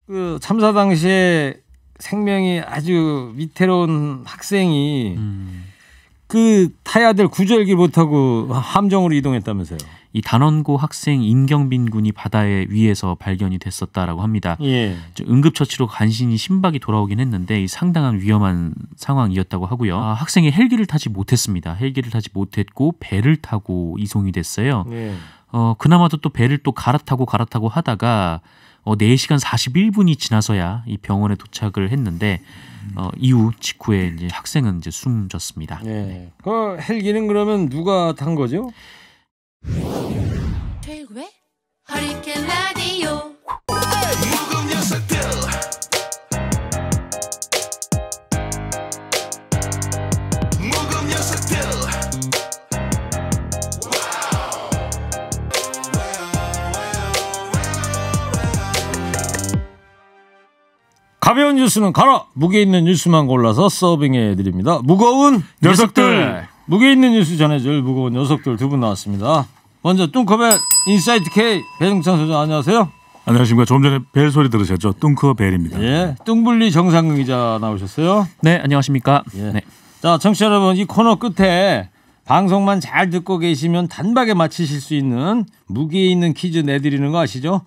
그 참사 당시에 생명이 아주 위태로운 학생이 그 타야 될 구조헬기 못하고 함정으로 이동했다면서요. 이 단원고 학생 임경빈 군이 바다에 위에서 발견이 됐었다라고 합니다. 예. 응급처치로 간신히 심박이 돌아오긴 했는데 이 상당한 위험한 상황이었다고 하고요. 학생이 헬기를 타지 못했습니다. 헬기를 타지 못했고 배를 타고 이송이 됐어요. 예. 그나마도 또 배를 또 갈아타고 하다가 4시간 41분이 지나서야 이 병원에 도착을 했는데 이후 직후에 이제 학생은 이제 숨졌습니다. 예. 그 헬기는 그러면 누가 탄 거죠? 최일구의 허리케인 라디오. 묵은 녀석들 묵은 녀석들 가벼운 뉴스는 가라. 무게 있는 뉴스만 골라서 서빙해 드립니다. 무거운 녀석들. 무게 있는 뉴스 전해줄 무거운 녀석들 두 분 나왔습니다. 먼저 뚱커벨 인사이트 K 배종찬 소장 안녕하세요. 안녕하십니까. 조금 전에 벨 소리 들으셨죠? 뚱커벨입니다. 예, 뚱블리 정상근 기자 나오셨어요. 네, 안녕하십니까. 예. 네. 자, 청취자 여러분, 이 코너 끝에 방송만 잘 듣고 계시면 단박에 맞히실 수 있는 무게 있는 퀴즈 내드리는 거 아시죠?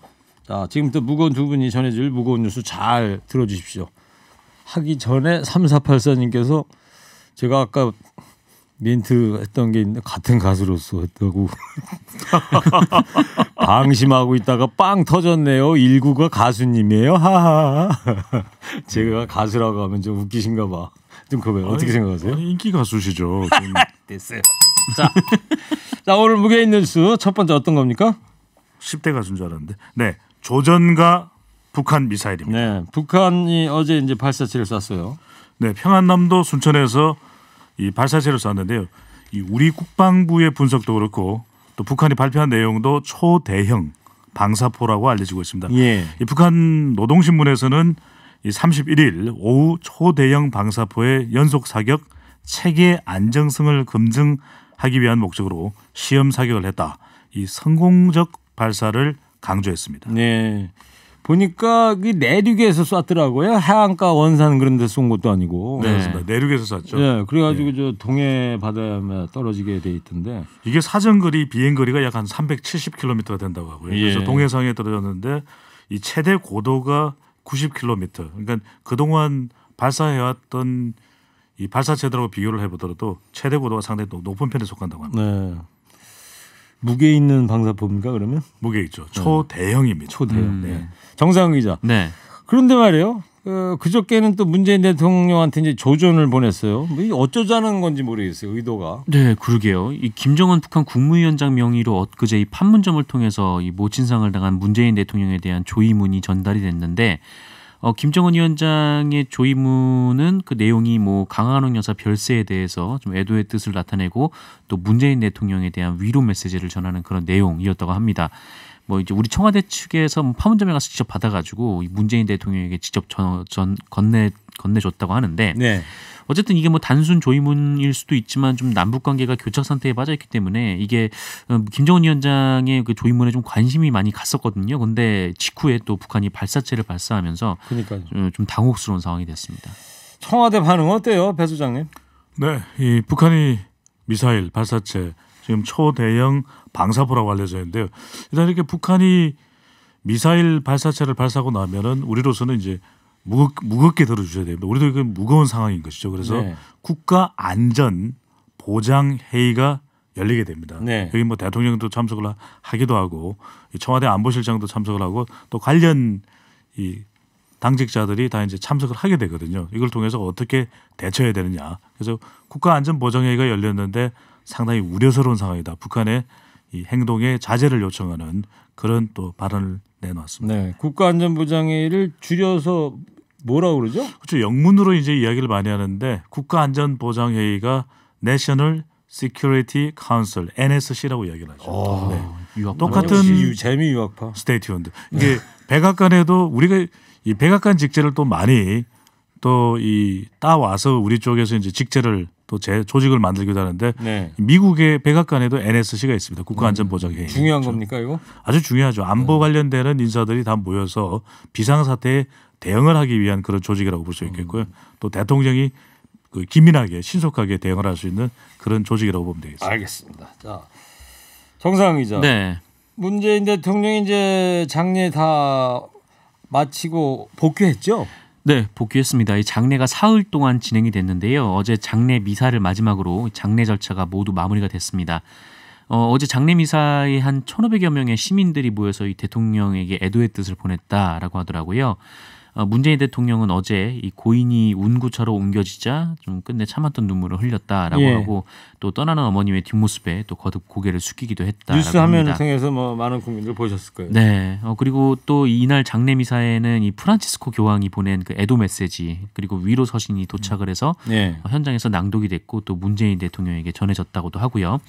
자, 지금부터 무거운 두 분이 전해줄 무거운 뉴스 잘 들어주십시오. 하기 전에 3484님께서 제가 아까 멘트 했던 게 있는데 같은 가수로서 했다고 방심하고 있다가 빵 터졌네요. 19가 가수님이에요. 하하. 제가 가수라고 하면 좀 웃기신가 봐. 뚱커벨 어떻게 생각하세요? 인기 가수시죠. 됐어요. 자, 오늘 무게 있는 뉴스 첫 번째 어떤 겁니까? 10대 가수인 줄 알았는데. 네. 조전과 북한 미사일입니다. 네, 북한이 어제 이제 발사체를 쐈어요. 네, 평안남도 순천에서 이 발사체를 쐈는데요. 이 우리 국방부의 분석도 그렇고 또 북한이 발표한 내용도 초대형 방사포라고 알려지고 있습니다. 예. 이 북한 노동신문에서는 이 31일 오후 초대형 방사포의 연속 사격 체계 안정성을 검증하기 위한 목적으로 시험 사격을 했다. 이 성공적 발사를 강조했습니다. 네. 보니까 그 내륙에서 쐈더라고요. 해안가 원산 그런 데 쏜 것도 아니고. 네, 그렇습니다. 내륙에서 쐈죠. 네, 그래가지고 저 동해 바다에 떨어지게 돼 있던데. 이게 사정거리 비행거리가 약 한 370km가 된다고 하고요. 예. 그래서 동해상에 떨어졌는데 이 최대 고도가 90km. 그러니까 그동안 발사해왔던 이 발사체들하고 비교를 해보더라도 최대 고도가 상당히 높은 편에 속한다고 합니다. 네. 무게 있는 방사포입니까 그러면? 무게 있죠. 초대형입니다. 초대형. 네. 정상훈 기자. 네. 그런데 말이에요. 그저께는 또 문재인 대통령한테 이제 조전을 보냈어요. 뭐 어쩌자는 건지 모르겠어요. 의도가. 네, 그러게요. 이 김정은 북한 국무위원장 명의로 엊그제 이 판문점을 통해서 이 모친상을 당한 문재인 대통령에 대한 조의문이 전달이 됐는데 김정은 위원장의 조의문은 그 내용이 뭐 강한홍 여사 별세에 대해서 좀 애도의 뜻을 나타내고 또 문재인 대통령에 대한 위로 메시지를 전하는 그런 내용이었다고 합니다. 뭐 이제 우리 청와대 측에서 판문점에 가서 직접 받아가지고 문재인 대통령에게 직접 건네줬다고 하는데 네. 어쨌든 이게 뭐 단순 조의문일 수도 있지만 좀 남북 관계가 교착 상태에 빠져 있기 때문에 이게 김정은 위원장의 그 조의문에 좀 관심이 많이 갔었거든요. 근데 직후에 또 북한이 발사체를 발사하면서 그러니까요. 좀 당혹스러운 상황이 됐습니다. 청와대 반응 어때요, 배 소장님? 네, 이 북한이 미사일 발사체 지금 초대형 방사포라고 알려져 있는데요. 일단 이렇게 북한이 미사일 발사체를 발사하고 나면은 우리로서는 이제 무겁게 들어주셔야 됩니다. 우리도 이게 무거운 상황인 것이죠. 그래서 네. 국가 안전 보장 회의가 열리게 됩니다. 네. 여기 뭐 대통령도 참석을 하기도 하고 청와대 안보실장도 참석을 하고 또 관련 이 당직자들이 다 이제 참석을 하게 되거든요. 이걸 통해서 어떻게 대처해야 되느냐. 그래서 국가 안전 보장 회의가 열렸는데 상당히 우려스러운 상황이다. 북한의 이 행동에 자제를 요청하는 그런 또 발언을 내놓았습니다. 네. 국가안전보장회의를 줄여서 뭐라고 그러죠? 그렇죠. 영문으로 이제 이야기를 많이 하는데 국가안전보장회의가 National Security Council (NSC라고 이야기를 하죠. 네. 똑같은 재미 유학파. Stay tuned. 이게 백악관에도 우리가 이 백악관 직제를 또 많이 또 이 따와서 우리 쪽에서 이제 직제를 또 제 조직을 만들기도 하는데 네. 미국의 백악관에도 NSC가 있습니다. 국가안전보장회의. 중요한 겁니까 이거? 아주 중요하죠. 안보 관련되는 인사들이 다 모여서 비상사태에 대응을 하기 위한 그런 조직이라고 볼 수 있겠고요. 또 대통령이 그 기민하게 신속하게 대응을 할 수 있는 그런 조직이라고 보면 되겠습니다. 알겠습니다. 자, 정상 기자. 네. 문재인 대통령이 이제 장례 다 마치고 복귀했죠? 네, 복귀했습니다. 이 장례가 사흘 동안 진행이 됐는데요. 어제 장례 미사를 마지막으로 장례 절차가 모두 마무리가 됐습니다. 어제 장례 미사에 한 1,500여 명의 시민들이 모여서 이 대통령에게 애도의 뜻을 보냈다라고 하더라고요. 문재인 대통령은 어제 이 고인이 운구차로 옮겨지자 좀 끝내 참았던 눈물을 흘렸다라고 예. 하고 또 떠나는 어머님의 뒷모습에 또 거듭 고개를 숙이기도 했다라고 뉴스 화면을 합니다. 통해서 뭐 많은 국민들 보셨을 거예요. 네. 그리고 또 이날 장례 미사에는 이 프란치스코 교황이 보낸 그 애도 메시지 그리고 위로 서신이 도착을 해서 예. 현장에서 낭독이 됐고 또 문재인 대통령에게 전해졌다고도 하고요.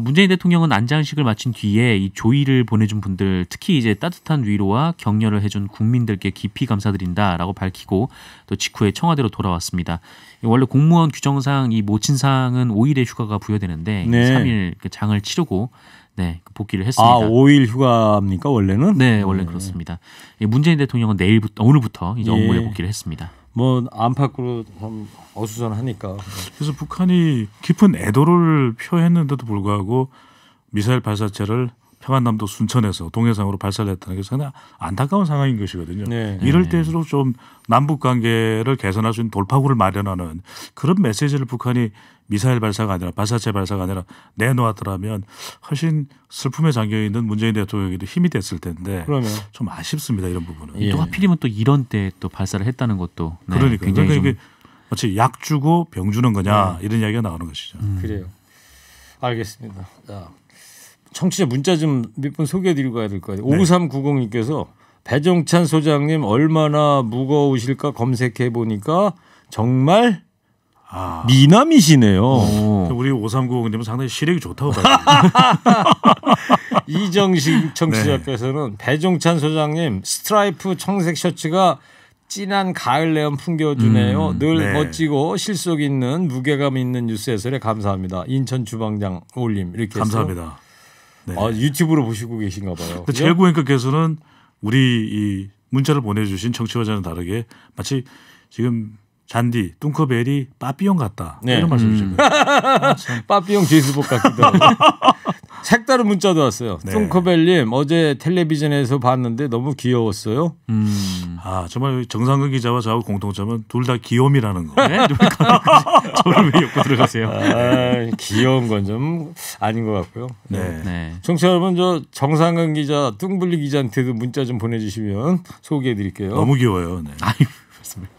문재인 대통령은 안장식을 마친 뒤에 이 조의를 보내준 분들 특히 이제 따뜻한 위로와 격려를 해준 국민들께 깊이 감사드린다라고 밝히고 또 직후에 청와대로 돌아왔습니다. 원래 공무원 규정상 이 모친상은 5일의 휴가가 부여되는데 네. 3일 그 장을 치르고 네, 복귀를 했습니다. 아, 5일 휴가입니까 원래는? 네, 원래 그렇습니다. 문재인 대통령은 오늘부터 이제 업무에 예. 복귀를 했습니다. 뭐 안팎으로 참 어수선하니까. 그래서 북한이 깊은 애도를 표했는데도 불구하고 미사일 발사체를 평안남도 순천에서 동해상으로 발사를 했다는 게 상당히 안타까운 상황인 것이거든요. 네. 이럴 때일수록 좀 남북 관계를 개선할 수 있는 돌파구를 마련하는 그런 메시지를 북한이 미사일 발사가 아니라 발사체 발사가 아니라 내놓았더라면 훨씬 슬픔에 잠겨 있는 문재인 대통령에게도 힘이 됐을 텐데 그러면 좀 아쉽습니다. 이런 부분은. 예. 또 하필이면 또 이런 때 또 발사를 했다는 것도 네, 그러니까 굉장히 좀 이게 마치 약 주고 병 주는 거냐 이런 이야기가 나오는 것이죠. 그래요. 알겠습니다. 자, 청취자 문자 좀 몇 분 소개해드리고 가야 될 것 같아요. 5390님께서 배종찬 소장님 얼마나 무거우실까 검색해 보니까 정말 아, 미남이시네요. 우리 5390님은 상당히 시력이 좋다고 봐요. 이정식 청취자께서는 배종찬 소장님 스트라이프 청색 셔츠가 진한 가을 내음 풍겨주네요. 늘 네. 멋지고 실속 있는 무게감 있는 뉴스 해설에 감사합니다. 인천 주방장 올림 이렇게 했어요. 감사합니다. 네. 아, 유튜브로 보시고 계신가 봐요. 근데 제일고객께서는 우리 이 문자를 보내주신 청취자와는 다르게 마치 지금 잔디 뚱커벨이 빠삐용 같다 네. 이런 말씀이시고요. 빠삐용 제수복 같기도 하고. 색다른 문자도 왔어요. 네. 뚱커벨님 어제 텔레비전에서 봤는데 너무 귀여웠어요. 아 정말 정상근 기자와 저하고 공통점은 둘 다 귀요미라는 거. 네? 저를 왜 엮고 들어가세요? 아, 귀여운 건 좀 아닌 것 같고요. 네. 네. 청취자 여러분, 저 정상근 기자, 뚱블리 기자한테도 문자 좀 보내주시면 소개해드릴게요. 너무 귀여워요. 네. 아유, 그렇습니다.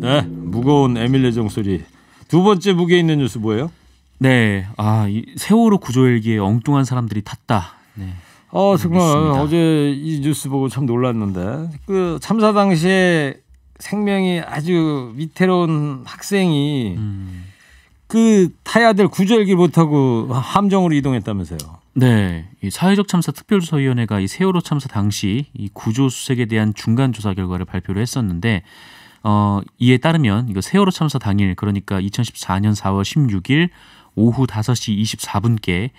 네, 무거운 에밀레 종소리. 두 번째 무게 있는 뉴스 뭐예요? 네, 이 세월호 구조 헬기에 엉뚱한 사람들이 탔다. 네. 정말 있습니다. 어제 이 뉴스 보고 참 놀랐는데 그 참사 당시에 생명이 아주 위태로운 학생이 그 타야 될 구조 헬기 못 타고 함정으로 이동했다면서요? 네, 이 사회적 참사 특별조사위원회가 이 세월호 참사 당시 이 구조 수색에 대한 중간 조사 결과를 발표를 했었는데. 이에 따르면 이거 세월호 참사 당일 그러니까 2014년 4월 16일 오후 5시 24분께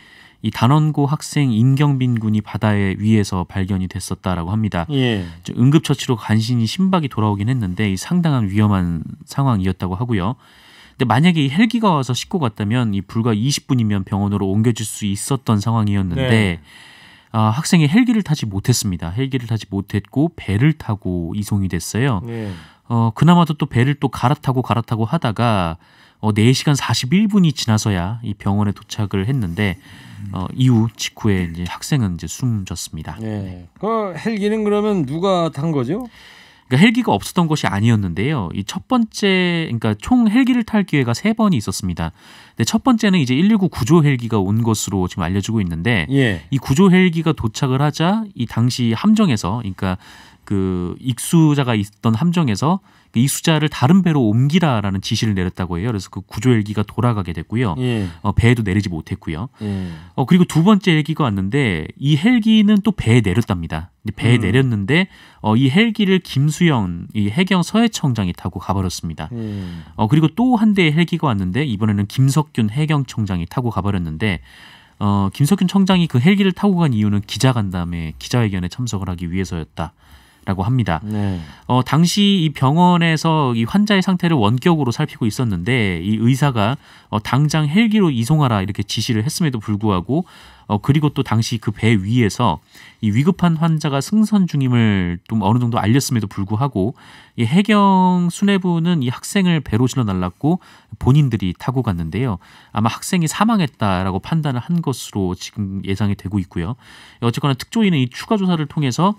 이 단원고 학생 임경빈 군이 바다에 위에서 발견이 됐었다라고 합니다. 예. 응급처치로 간신히 심박이 돌아오긴 했는데 이 상당한 위험한 상황이었다고 하고요. 근데 만약에 이 헬기가 와서 싣고 갔다면 이 불과 20분이면 병원으로 옮겨질 수 있었던 상황이었는데 네. 학생이 헬기를 타지 못했습니다. 헬기를 타지 못했고 배를 타고 이송이 됐어요. 예. 그나마도 또 배를 또 갈아타고 하다가 4시간 41분이 지나서야 이 병원에 도착을 했는데 이후 직후에 이제 학생은 이제 숨졌습니다. 예. 그 헬기는 그러면 누가 탄 거죠? 그러니까 헬기가 없었던 것이 아니었는데요. 이 첫 번째, 그러니까 총 헬기를 탈 기회가 3번이 있었습니다. 근데 첫 번째는 이제 119 구조 헬기가 온 것으로 지금 알려지고 있는데 예. 이 구조 헬기가 도착을 하자 이 당시 함정에서 그러니까 그 익수자가 있던 함정에서 그 익수자를 다른 배로 옮기라라는 지시를 내렸다고 해요. 그래서 그 구조 헬기가 돌아가게 됐고요. 예. 배에도 내리지 못했고요. 예. 그리고 두 번째 헬기가 왔는데 이 헬기는 또 배에 내렸답니다. 배에 내렸는데 이 헬기를 김수영 이 해경 서해청장이 타고 가버렸습니다. 그리고 또 한 대의 헬기가 왔는데 이번에는 김석균 해경청장이 타고 가버렸는데 김석균 청장이 그 헬기를 타고 간 이유는 기자간담회 기자회견에 참석을 하기 위해서였다라고 합니다. 네. 당시 이 병원에서 이 환자의 상태를 원격으로 살피고 있었는데 이 의사가 당장 헬기로 이송하라 이렇게 지시를 했음에도 불구하고 그리고 또 당시 그 배 위에서 이 위급한 환자가 승선 중임을 좀 어느 정도 알렸음에도 불구하고 이 해경 수뇌부는 이 학생을 배로 실어 날랐고 본인들이 타고 갔는데요. 아마 학생이 사망했다라고 판단을 한 것으로 지금 예상이 되고 있고요. 어쨌거나 특조위는 이 추가 조사를 통해서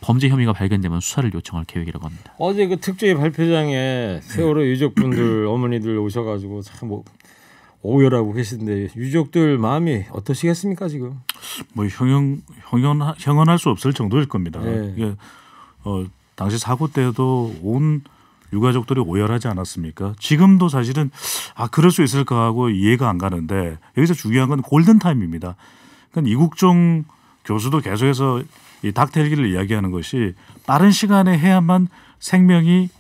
범죄 혐의가 발견되면 수사를 요청할 계획이라고 합니다. 어제 그 특조위 발표장에 세월호 유족분들 어머니들 오셔가지고 참 오열하고 계신데 유족들 마음이 어떠시겠습니까 지금? 뭐 형언할 수 없을 정도일 겁니다. 네. 이게 당시 사고 때도 온 유가족들이 오열하지 않았습니까? 지금도 사실은 그럴 수 있을까 하고 이해가 안 가는데 여기서 중요한 건 골든 타임입니다. 그러니까 이국종 교수도 계속해서 이 닥터헬기를 이야기하는 것이 빠른 시간에 해야만 생명이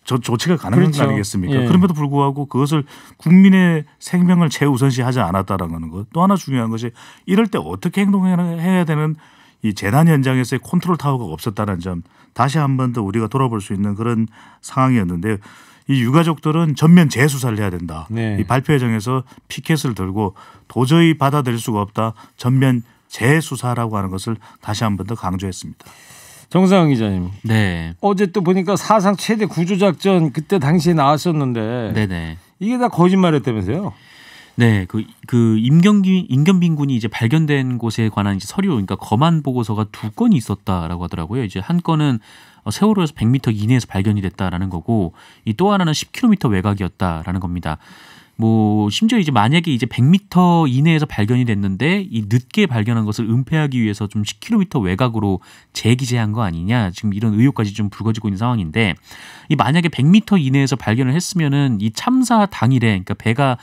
조치가 가능한 그렇죠. 거 아니겠습니까? 예. 그럼에도 불구하고 그것을 국민의 생명을 최우선시하지 않았다라는 것. 또 하나 중요한 것이 이럴 때 어떻게 행동해야 되는 이 재난 현장에서의 컨트롤 타워가 없었다는 점 다시 한 번 더 우리가 돌아볼 수 있는 그런 상황이었는데 이 유가족들은 전면 재수사를 해야 된다. 네. 이 발표회장에서 피켓을 들고 도저히 받아들일 수가 없다. 전면 재수사라고 하는 것을 다시 한 번 더 강조했습니다. 정상훈 기자님. 네. 어제 또 보니까 사상 최대 구조작전 그때 당시에 나왔었는데 네네. 이게 다 거짓말했다면서요? 네, 그 임경빈 군이 이제 발견된 곳에 관한 이제 서류, 그러니까 검안 보고서가 두 건이 있었다라고 하더라고요. 이제 한 건은 세월호에서 100m 이내에서 발견이 됐다라는 거고, 이 또 하나는 10km 외곽이었다라는 겁니다. 뭐 심지어 이제 만약에 이제 100m 이내에서 발견이 됐는데 이 늦게 발견한 것을 은폐하기 위해서 좀 10km 외곽으로 재기재한 거 아니냐, 지금 이런 의혹까지 좀 불거지고 있는 상황인데, 이 만약에 100m 이내에서 발견을 했으면은 이 참사 당일에, 그러니까 배가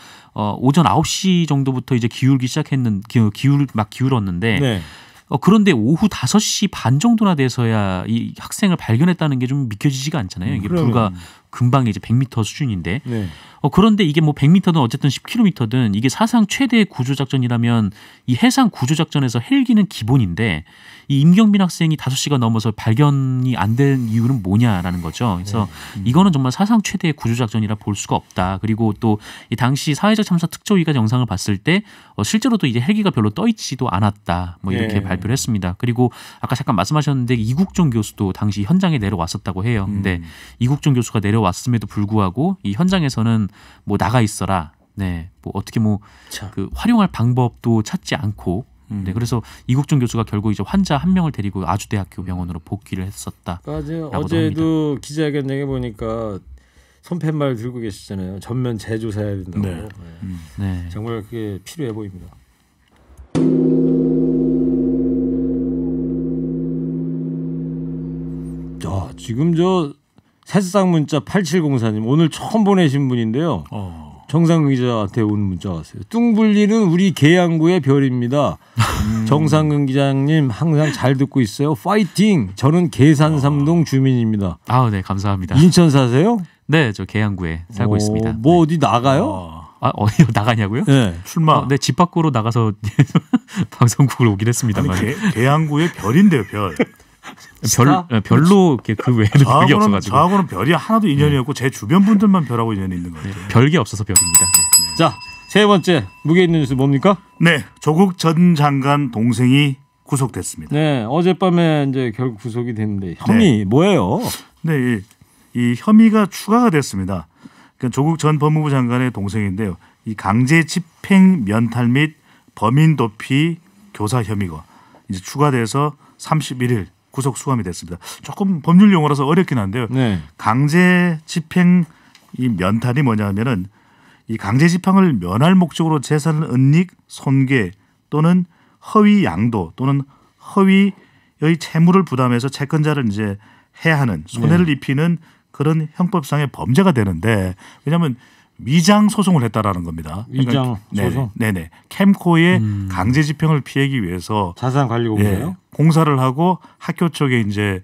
오전 9시 정도부터 이제 기울었는데 네. 그런데 오후 5시 반 정도나 돼서야 이 학생을 발견했다는 게 좀 믿겨지지가 않잖아요. 이게 불과 금방 이제 100m 수준인데. 네. 그런데 이게 뭐 100m든 어쨌든 10km든 이게 사상 최대의 구조작전이라면 이 해상 구조작전에서 헬기는 기본인데 이 임경빈 학생이 5시가 넘어서 발견이 안 된 이유는 뭐냐라는 거죠. 그래서 이거는 정말 사상 최대의 구조작전이라 볼 수가 없다. 그리고 또 이 당시 사회적 참사 특조위가 영상을 봤을 때 실제로도 이제 헬기가 별로 떠 있지도 않았다. 뭐 이렇게 네. 발표를 했습니다. 그리고 아까 잠깐 말씀하셨는데 이국종 교수도 당시 현장에 내려왔었다고 해요. 근데 이국종 교수가 내려왔음에도 불구하고 이 현장에서는 뭐 나가 있어라. 네, 뭐 어떻게 뭐 그 활용할 방법도 찾지 않고. 네, 그래서 이국종 교수가 결국 이제 환자 한 명을 데리고 아주대학교 병원으로 복귀를 했었다. 그러니까 어제도 기자회견장에 보니까 손팻말 들고 계시잖아요. 전면 재조사해야 된다고. 네. 네. 정말 그게 필요해 보입니다. 자, 지금 저 새싹 문자 8704님 오늘 처음 보내신 분인데요. 정상근 기자한테 온 문자 왔어요. 뚱불리는 우리 계양구의 별입니다. 정상근 기자님 항상 잘 듣고 있어요. 파이팅. 저는 계산 3동 주민입니다. 네, 감사합니다. 인천 사세요? 네, 저 계양구에 살고 있습니다. 뭐 어디 나가요? 어디요 나가냐고요? 네. 출마. 네, 집 밖으로 나가서 방송국을 오긴 했습니다만. 아니, 계양구의 별인데요, 별. 별로 그 외에는 별이 없어가지고. 저하고는 별이 하나도 인연이 없고 제 주변 분들만 별하고 인연이 있는 거예요. 별게 없어서 별입니다. 네. 자, 세 번째 무게 있는 뉴스 뭡니까? 네, 조국 전 장관 동생이 구속됐습니다. 네, 어젯밤에 이제 결국 구속이 됐는데 혐의 뭐예요? 네, 이 혐의가 추가가 됐습니다. 그러니까 조국 전 법무부 장관의 동생인데요. 이 강제 집행 면탈 및 범인 도피 교사 혐의가 이제 추가돼서 31일 구속 수감이 됐습니다. 조금 법률 용어라서 어렵긴 한데요. 네. 강제 집행 이 면탈이 뭐냐면은 이 강제 집행을 면할 목적으로 재산을 은닉, 손괴 또는 허위 양도 또는 허위 여기 채무를 부담해서 채권자를 이제 해야 하는 손해를 입히는 그런 형법상의 범죄가 되는데 왜냐하면 위장 소송을 했다라는 겁니다. 위장 소송. 네네. 캠코의 강제 집행을 피하기 위해서 자산관리공사요? 공사를 하고 학교 쪽에 이제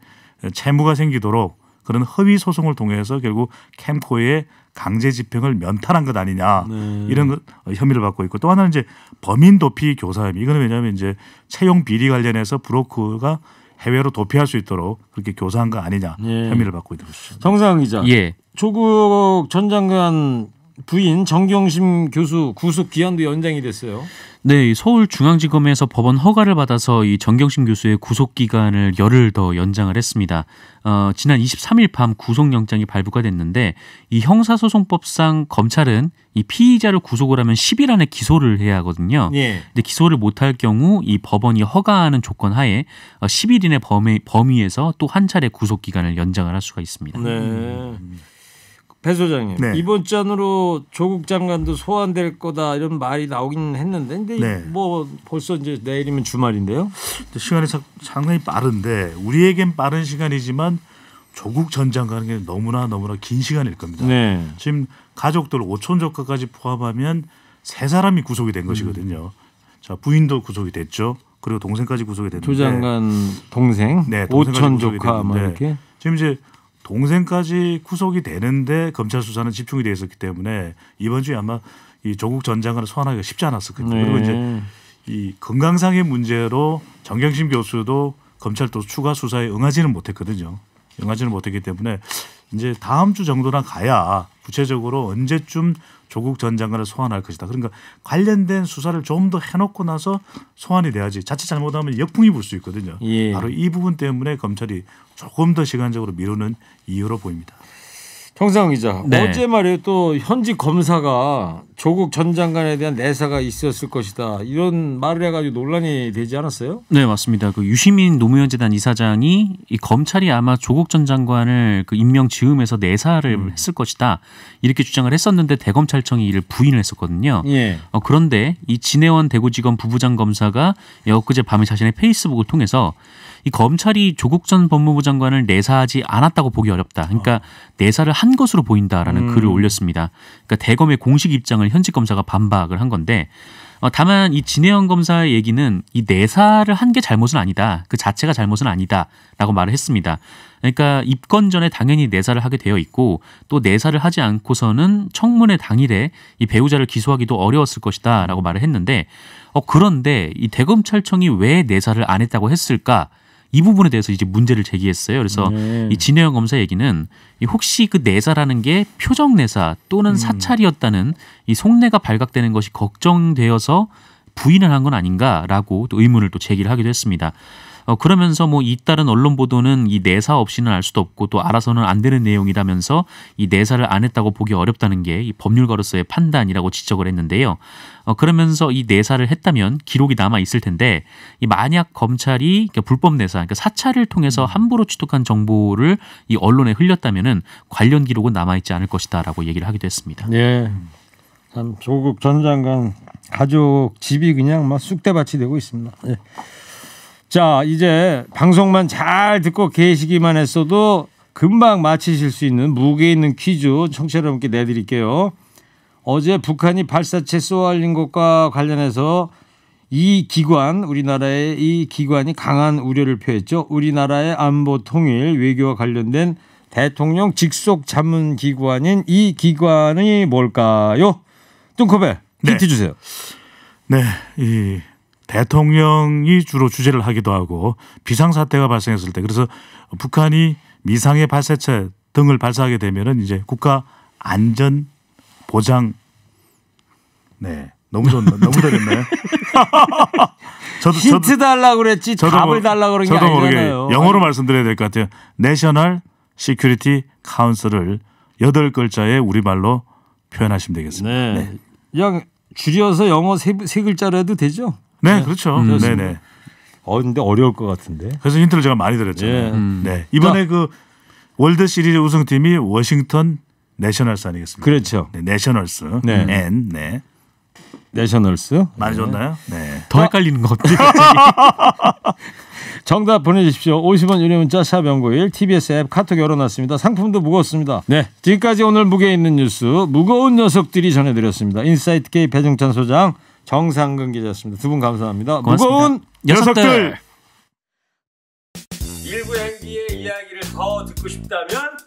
채무가 생기도록 그런 허위 소송을 통해서 결국 캠코의 강제 집행을 면탈한 것 아니냐 이런 것 혐의를 받고 있고 또 하나는 이제 범인 도피 교사 혐의. 이거는 왜냐하면 이제 채용 비리 관련해서 브로커가 해외로 도피할 수 있도록 그렇게 교사한 거 아니냐 혐의를 받고 있는 것이죠. 정상훈 기자. 예. 조국 전 장관 부인 정경심 교수 구속 기한도 연장이 됐어요. 네, 서울중앙지검에서 법원 허가를 받아서 이 정경심 교수의 구속 기간을 열흘 더 연장을 했습니다. 지난 23일 밤 구속영장이 발부가 됐는데 이 형사소송법상 검찰은 이 피의자를 구속을 하면 10일 안에 기소를 해야 하거든요. 예. 근데 기소를 못할 경우 이 법원이 허가하는 조건 하에 10일 이내 범위에서 또 한 차례 구속 기간을 연장을 할 수가 있습니다. 네. 배 소장님 네. 이번 전으로 조국 장관도 소환될 거다 이런 말이 나오긴 했는데 근데 네. 뭐 벌써 이제 내일이면 주말인데요. 시간이 상당히 빠른데 우리에겐 빠른 시간이지만 조국 전 장관에게 너무나 긴 시간일 겁니다. 네. 지금 가족들 오촌 조카까지 포함하면 세 사람이 구속이 된 것이거든요. 자 부인도 구속이 됐죠. 그리고 동생까지 구속이 됐는데 조 장관 동생, 네, 동생까지 오천 구속이 조카 뭐 됐는데 이렇게. 지금 이제 동생까지 구속이 되는데 검찰 수사는 집중이 돼 있었기 때문에 이번 주에 아마 이 조국 전 장관을 소환하기가 쉽지 않았었거든요. 네. 그리고 이제 이 건강상의 문제로 정경심 교수도 검찰 또 추가 수사에 응하지는 못했거든요. 응하지는 못했기 때문에 이제 다음 주 정도나 가야 구체적으로 언제쯤 조국 전 장관을 소환할 것이다. 그러니까 관련된 수사를 좀 더 해놓고 나서 소환이 돼야지 자칫 잘못하면 역풍이 불 수 있거든요. 예. 바로 이 부분 때문에 검찰이 조금 더 시간적으로 미루는 이유로 보입니다. 정상훈 기자 네. 어제 말이에요 또 현직 검사가 조국 전 장관에 대한 내사가 있었을 것이다 이런 말을 해가지고 논란이 되지 않았어요? 네, 맞습니다. 그 유시민 노무현재단 이사장이 이 검찰이 아마 조국 전 장관을 그 임명 즈음해서 내사를 했을 것이다 이렇게 주장을 했었는데 대검찰청이 이를 부인을 했었거든요. 예. 그런데 이 진해원 대구지검 부부장 검사가 엊그제 밤에 자신의 페이스북을 통해서 이 검찰이 조국 전 법무부 장관을 내사하지 않았다고 보기 어렵다. 그러니까 내사를 한 것으로 보인다라는 글을 올렸습니다. 그러니까 대검의 공식 입장을 현직 검사가 반박을 한 건데 다만 이 진해원 검사의 얘기는 이 내사를 한 게 잘못은 아니다. 그 자체가 잘못은 아니다라고 말을 했습니다. 그러니까 입건 전에 당연히 내사를 하게 되어 있고 또 내사를 하지 않고서는 청문회 당일에 이 배우자를 기소하기도 어려웠을 것이다라고 말을 했는데 그런데 이 대검찰청이 왜 내사를 안 했다고 했을까? 이 부분에 대해서 이제 문제를 제기했어요. 그래서 이 진해영 검사 얘기는 혹시 그 내사라는 게 표정 내사 또는 사찰이었다는 이 속내가 발각되는 것이 걱정되어서 부인을 한 건 아닌가라고 또 의문을 또 제기를 하기도 했습니다. 그러면서 뭐 잇따른 언론 보도는 이 내사 없이는 알 수도 없고 또 알아서는 안 되는 내용이라면서 이 내사를 안 했다고 보기 어렵다는 게 이 법률가로서의 판단이라고 지적을 했는데요. 그러면서 이 내사를 했다면 기록이 남아 있을 텐데 이 만약 검찰이 불법 내사, 그러니까 사찰을 통해서 함부로 취득한 정보를 이 언론에 흘렸다면은 관련 기록은 남아 있지 않을 것이다라고 얘기를 하기도 했습니다. 예. 참 조국 전 장관 가족 집이 그냥 막 쑥대밭이 되고 있습니다. 예. 자 이제 방송만 잘 듣고 계시기만 했어도 금방 맞히실 수 있는 무게 있는 퀴즈 청취자 여러분께 내드릴게요. 어제 북한이 발사체 쏘아올린 것과 관련해서 이 기관 우리나라의 이 기관이 강한 우려를 표했죠. 우리나라의 안보 통일 외교와 관련된 대통령 직속 자문 기관인 이 기관이 뭘까요? 뚱커벨 힌트 주세요. 네, 이 대통령이 주로 주재를 하기도 하고 비상사태가 발생했을 때 그래서 북한이 미상의 발사체 등을 발사하게 되면은 이제 국가 안전 보장 네 너무 잘했나요? 힌트 달라고 그랬지 답을 달라고 그런 게 저도 모르게 아니잖아요. 영어로 말씀드려야 될 것 같아요. 내셔널 시큐리티 카운슬을 8글자의 우리말로 표현하시면 되겠습니다. 네. 그냥 줄여서 영어 세 글자로 해도 되죠? 네, 그렇죠. 네네. 근데 어려울 것 같은데. 그래서 힌트를 제가 많이 드렸잖아요. 예. 네. 이번에 그 월드 시리즈 우승팀이 워싱턴 내셔널스 아니겠습니까? 그렇죠. 네, 내셔널스. 네. N. 네. 내셔널스. 많이 줬나요? 네. 더 헷갈리는 것 같아요. 정답 보내주십시오. 50원 유료 문자 샵 연구일 TBS 앱 카톡 열어놨습니다. 상품도 무겁습니다. 네, 지금까지 오늘 무게 있는 뉴스 무거운 녀석들이 전해드렸습니다. 인사이트 K 배종찬 소장, 정상근 기자였습니다. 두 분 감사합니다. 고맙습니다. 무거운 녀석들. 일부 행기의 이야기를 더 듣고 싶다면